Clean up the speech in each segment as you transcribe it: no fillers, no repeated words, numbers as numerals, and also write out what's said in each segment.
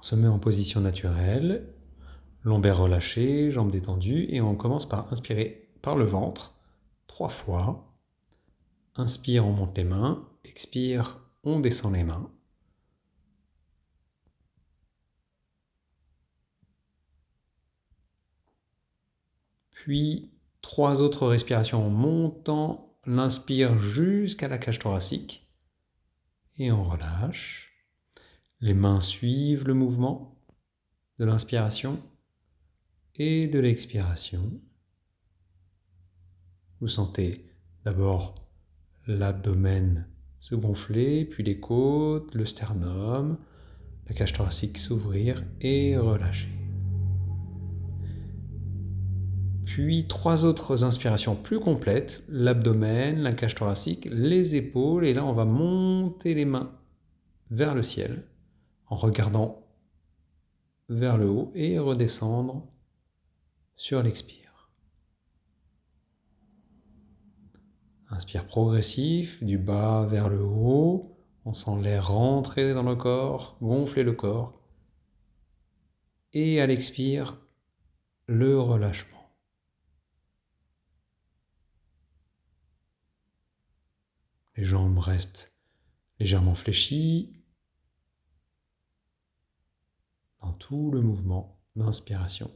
On se met en position naturelle, lombaires relâchées, jambes détendues, et on commence par inspirer par le ventre 3 fois. Inspire, on monte les mains. Expire, on descend les mains. Puis 3 autres respirations en montant l'inspire jusqu'à la cage thoracique. Et on relâche. Les mains suivent le mouvement de l'inspiration et de l'expiration. Vous sentez d'abord l'abdomen se gonfler, puis les côtes, le sternum, la cage thoracique s'ouvrir et relâcher. Puis 3 autres inspirations plus complètes, l'abdomen, la cage thoracique, les épaules, et là on va monter les mains vers le ciel en regardant vers le haut et redescendre sur l'expire. Inspire progressif, du bas vers le haut, on sent l'air rentrer dans le corps, gonfler le corps. Et à l'expire, le relâchement. Les jambes restent légèrement fléchies dans tout le mouvement d'inspiration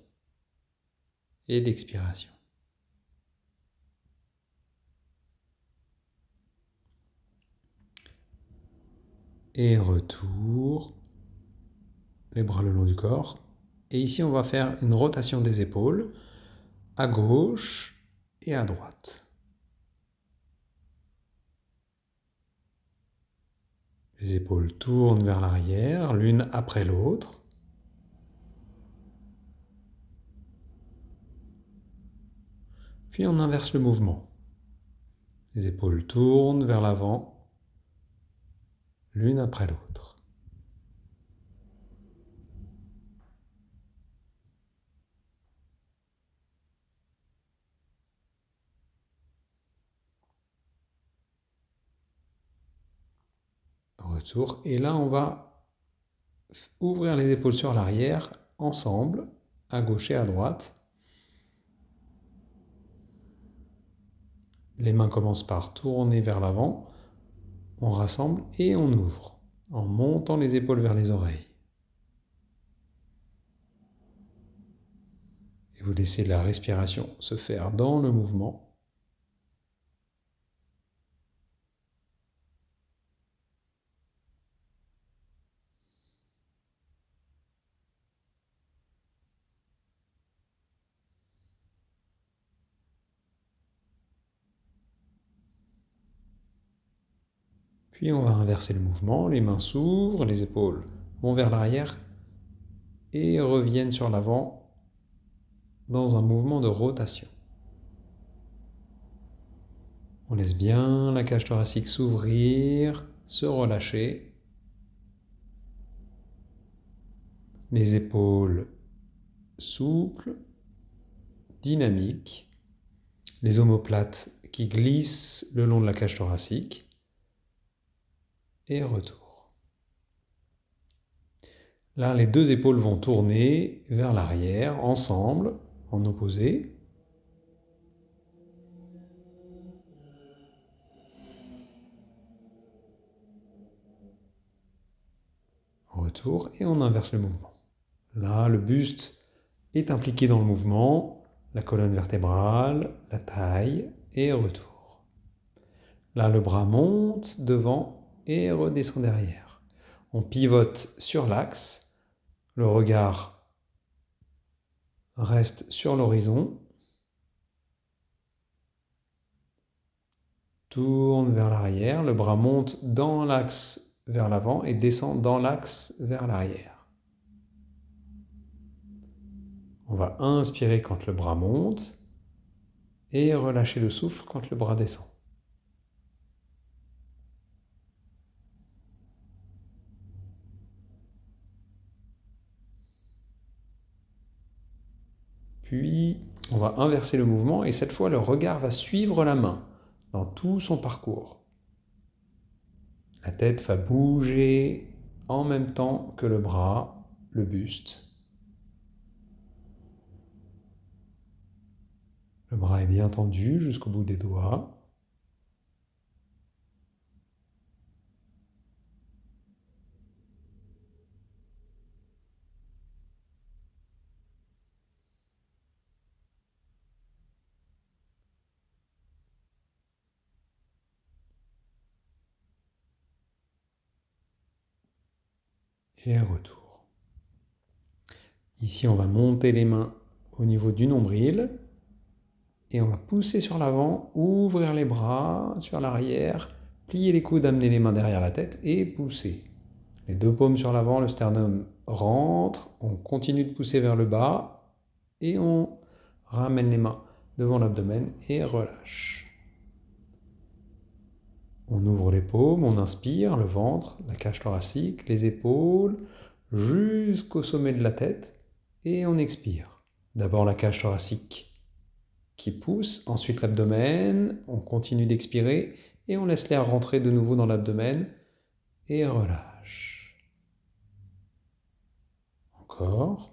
et d'expiration. Et retour, les bras le long du corps. Et ici, on va faire une rotation des épaules à gauche et à droite. Les épaules tournent vers l'arrière, l'une après l'autre. Puis on inverse le mouvement. Les épaules tournent vers l'avant, l'une après l'autre. Retour. Et là, on va ouvrir les épaules sur l'arrière, ensemble, à gauche et à droite. Les mains commencent par tourner vers l'avant. On rassemble et on ouvre, en montant les épaules vers les oreilles. Et vous laissez la respiration se faire dans le mouvement. Puis on va inverser le mouvement, les mains s'ouvrent, les épaules vont vers l'arrière et reviennent sur l'avant dans un mouvement de rotation. On laisse bien la cage thoracique s'ouvrir, se relâcher. Les épaules souples, dynamiques. Les omoplates qui glissent le long de la cage thoracique. Et retour. Là, les 2 épaules vont tourner vers l'arrière, ensemble, en opposé. Retour, et on inverse le mouvement. Là, le buste est impliqué dans le mouvement, la colonne vertébrale, la taille, et retour. Là, le bras monte devant et redescend derrière. On pivote sur l'axe, le regard reste sur l'horizon, tourne vers l'arrière, le bras monte dans l'axe vers l'avant et descend dans l'axe vers l'arrière. On va inspirer quand le bras monte et relâcher le souffle quand le bras descend. Puis, on va inverser le mouvement et cette fois, le regard va suivre la main dans tout son parcours. La tête va bouger en même temps que le bras, le buste. Le bras est bien tendu jusqu'au bout des doigts. Et retour. Ici, on va monter les mains au niveau du nombril et on va pousser sur l'avant, ouvrir les bras sur l'arrière, plier les coudes, amener les mains derrière la tête et pousser. Les deux paumes sur l'avant, le sternum rentre, on continue de pousser vers le bas et on ramène les mains devant l'abdomen et relâche. On ouvre les paumes, on inspire, le ventre, la cage thoracique, les épaules, jusqu'au sommet de la tête et on expire. D'abord la cage thoracique qui pousse, ensuite l'abdomen, on continue d'expirer et on laisse l'air rentrer de nouveau dans l'abdomen et relâche. Encore.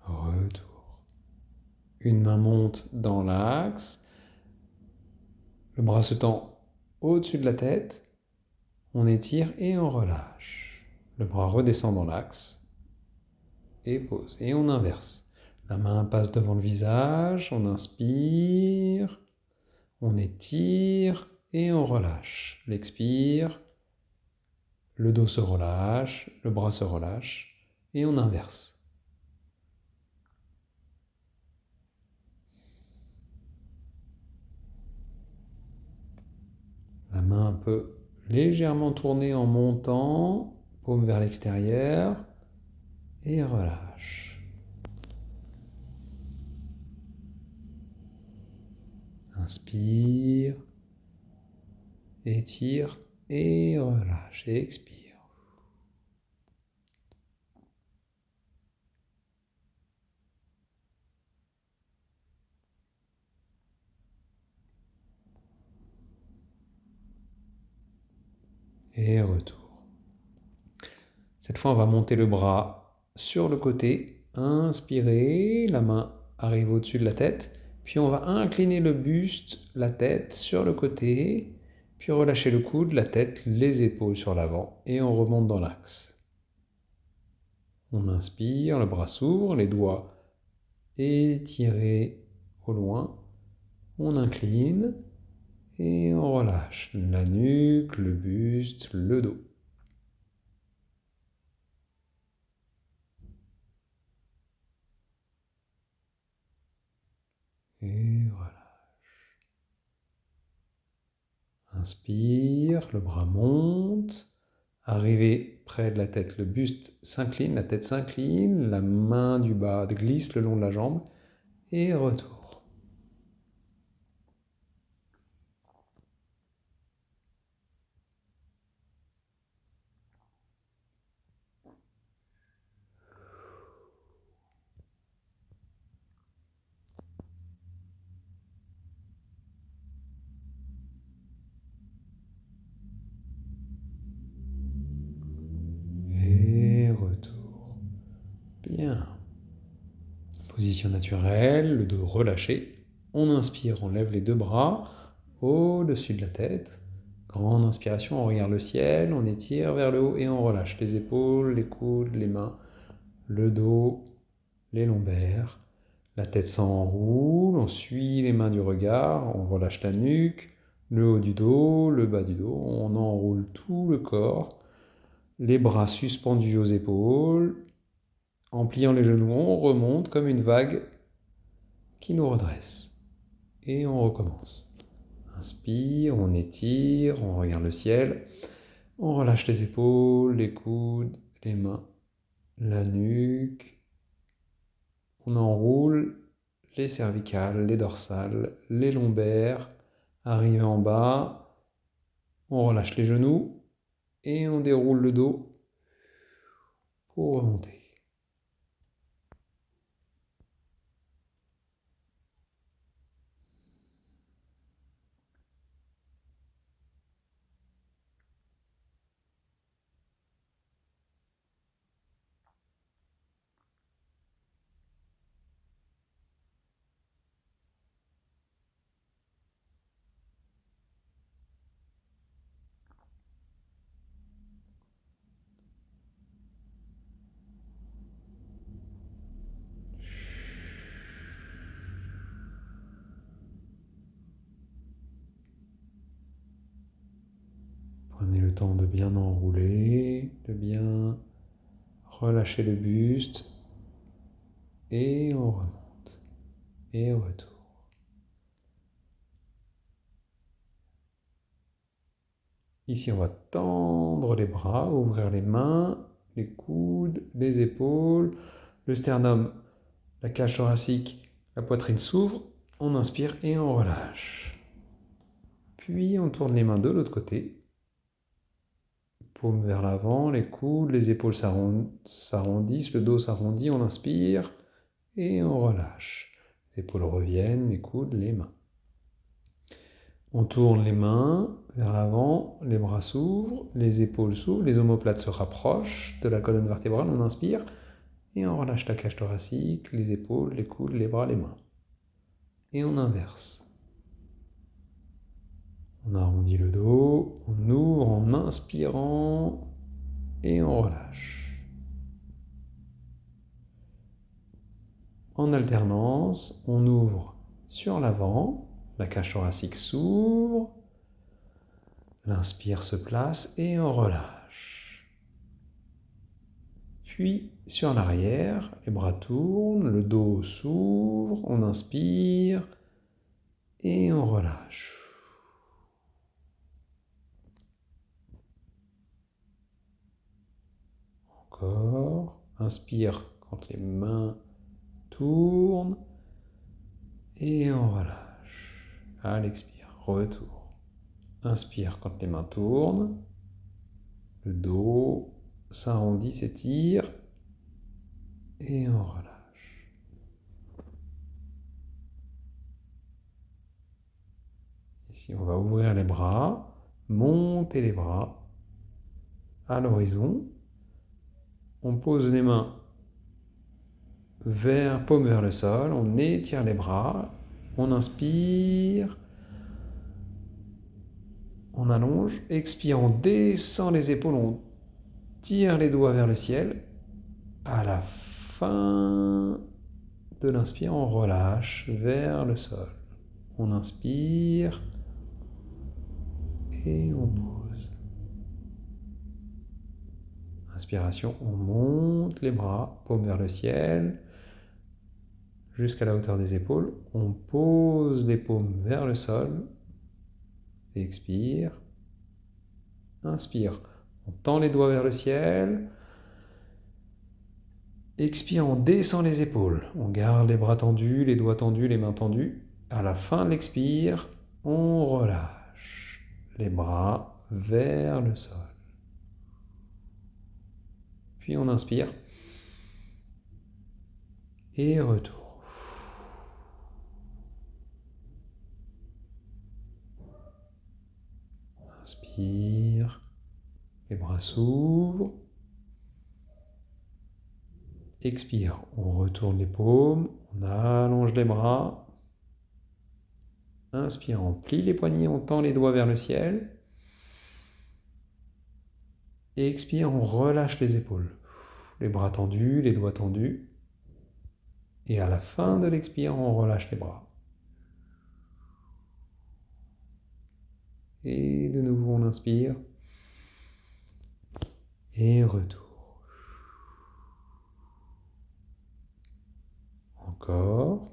Retour. Une main monte dans l'axe. Le bras se tend au-dessus de la tête. On étire et on relâche. Le bras redescend dans l'axe. Et pose. Et on inverse. La main passe devant le visage. On inspire. On étire et on relâche. L'expire. Le dos se relâche. Le bras se relâche. Et on inverse. La main peut légèrement tourner en montant, paume vers l'extérieur, et relâche. Inspire, étire et relâche, et expire. Et retour. Cette fois, on va monter le bras sur le côté. Inspirez, la main arrive au-dessus de la tête. Puis on va incliner le buste, la tête sur le côté. Puis relâcher le coude, la tête, les épaules sur l'avant. Et on remonte dans l'axe. On inspire, le bras s'ouvre, les doigts étirés au loin. On incline et on relâche la nuque, le buste, le dos. Et relâche. Inspire, le bras monte. Arrivé près de la tête, le buste s'incline, la tête s'incline, la main du bas glisse le long de la jambe et retour. Et retour. Bien. Position naturelle, le dos relâché. On inspire, on lève les deux bras au-dessus de la tête. Grande inspiration, on regarde le ciel, on étire vers le haut et on relâche les épaules, les coudes, les mains, le dos, les lombaires. La tête s'enroule, on suit les mains du regard, on relâche la nuque, le haut du dos, le bas du dos, on enroule tout le corps. Les bras suspendus aux épaules. En pliant les genoux, on remonte comme une vague qui nous redresse. Et on recommence. Inspire, on étire, on regarde le ciel. On relâche les épaules, les coudes, les mains, la nuque. On enroule les cervicales, les dorsales, les lombaires. Arrivé en bas, on relâche les genoux et on déroule le dos pour remonter. Prenez le temps de bien enrouler, de bien relâcher le buste et on remonte et retour. Ici, on va tendre les bras, ouvrir les mains, les coudes, les épaules, le sternum, la cage thoracique, la poitrine s'ouvre. On inspire et on relâche. Puis on tourne les mains de l'autre côté. Paume vers l'avant, les coudes, les épaules s'arrondissent, le dos s'arrondit. On inspire et on relâche. Les épaules reviennent, les coudes, les mains. On tourne les mains vers l'avant, les bras s'ouvrent, les épaules s'ouvrent, les omoplates se rapprochent de la colonne vertébrale. On inspire et on relâche la cage thoracique, les épaules, les coudes, les bras, les mains. Et on inverse. On arrondit le dos, on ouvre en inspirant et on relâche. En alternance, on ouvre sur l'avant, la cage thoracique s'ouvre, l'inspire se place et on relâche. Puis sur l'arrière, les bras tournent, le dos s'ouvre, on inspire et on relâche. Encore, inspire quand les mains tournent et on relâche. À l'expire, retour. Inspire quand les mains tournent, le dos s'arrondit, s'étire et on relâche. Ici, on va ouvrir les bras, monter les bras à l'horizon. On pose les mains paume vers le sol, on étire les bras, on inspire, on allonge, expire, on descend les épaules, on tire les doigts vers le ciel. À la fin de l'inspire, on relâche vers le sol. On inspire et on pose. Inspiration, on monte les bras, paume vers le ciel, jusqu'à la hauteur des épaules. On pose les paumes vers le sol. Expire. Inspire. On tend les doigts vers le ciel. Expire, on descend les épaules. On garde les bras tendus, les doigts tendus, les mains tendues. À la fin de l'expire, on relâche les bras vers le sol. Puis on inspire. Et retour. Inspire. Les bras s'ouvrent. Expire, on retourne les paumes, on allonge les bras. Inspire, on plie les poignets, on tend les doigts vers le ciel. Et expire, on relâche les épaules. Les bras tendus, les doigts tendus. Et à la fin de l'expire, on relâche les bras. Et de nouveau, on inspire. Et retour. Encore.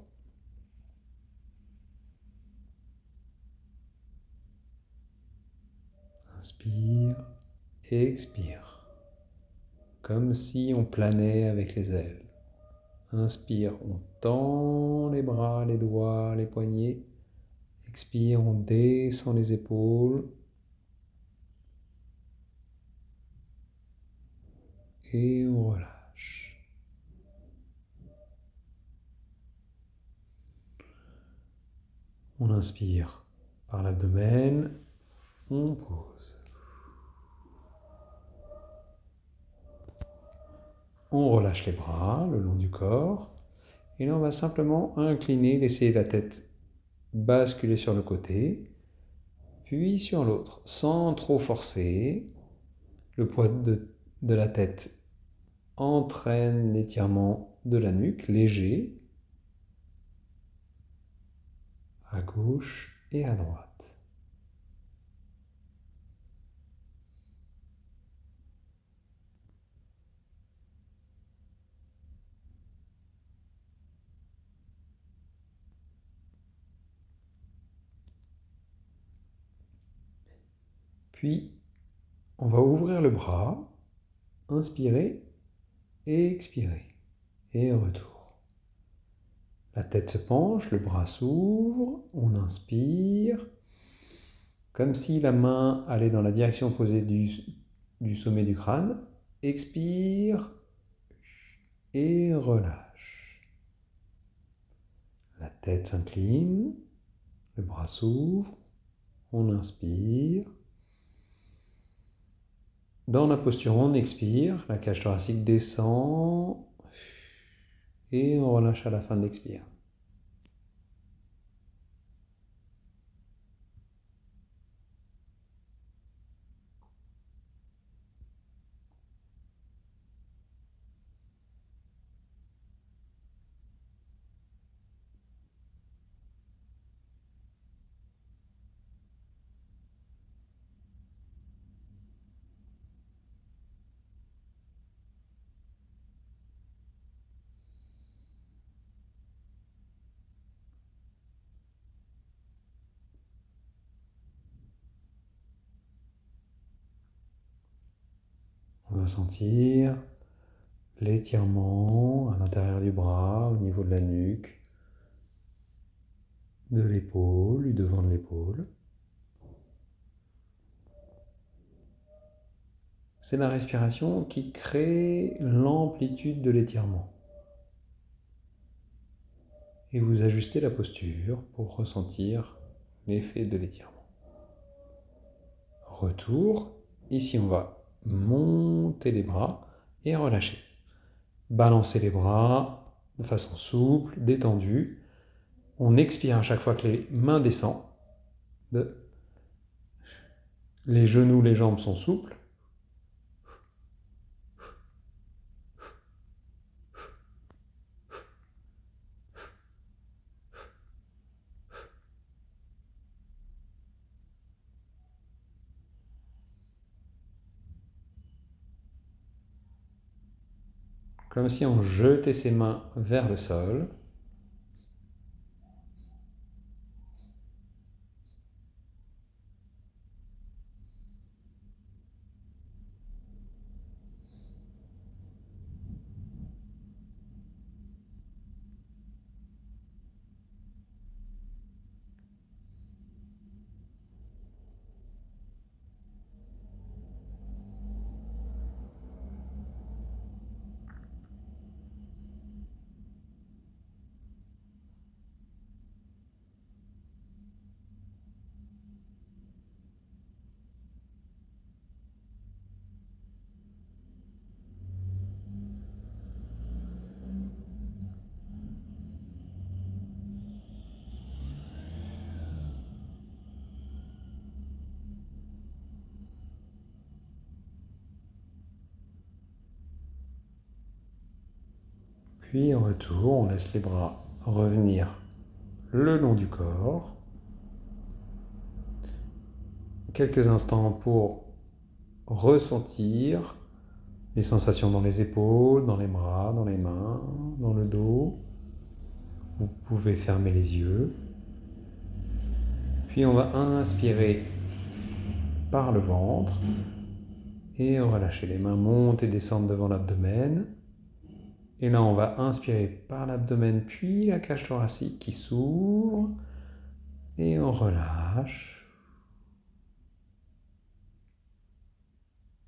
Inspire, expire. Comme si on planait avec les ailes. Inspire, on tend les bras, les doigts, les poignets. Expire, on descend les épaules. Et on relâche. On inspire par l'abdomen. On pose. On relâche les bras le long du corps. Et là, on va simplement incliner, laisser la tête basculer sur le côté, puis sur l'autre, sans trop forcer. Le poids de la tête entraîne l'étirement de la nuque, léger, à gauche et à droite. Puis, on va ouvrir le bras, inspirer et expirer, et retour. La tête se penche, le bras s'ouvre, on inspire, comme si la main allait dans la direction opposée du sommet du crâne. Expire et relâche. La tête s'incline, le bras s'ouvre, on inspire. Dans la posture, on expire, la cage thoracique descend et on relâche à la fin de l'expire. On va sentir l'étirement à l'intérieur du bras, au niveau de la nuque, de l'épaule, du devant de l'épaule. C'est la respiration qui crée l'amplitude de l'étirement. Et vous ajustez la posture pour ressentir l'effet de l'étirement. Retour. Ici, on va monter les bras et relâcher. Balancer les bras de façon souple, détendue. On expire à chaque fois que les mains descendent. Les genoux, les jambes sont souples. Comme si on jetait ses mains vers le sol. Puis en retour, on laisse les bras revenir le long du corps. Quelques instants pour ressentir les sensations dans les épaules, dans les bras, dans les mains, dans le dos. Vous pouvez fermer les yeux. Puis on va inspirer par le ventre. Et relâchez. Les mains montent et descendent devant l'abdomen. Et là, on va inspirer par l'abdomen, puis la cage thoracique qui s'ouvre. Et on relâche.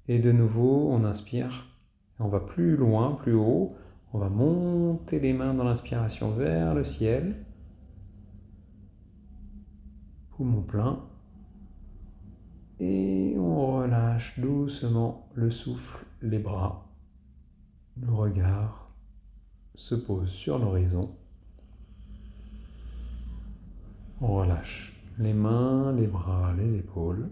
Et de nouveau, on inspire. On va plus loin, plus haut. On va monter les mains dans l'inspiration vers le ciel. Poumon plein. Et on relâche doucement le souffle, les bras. Le regard se pose sur l'horizon. On relâche les mains, les bras, les épaules.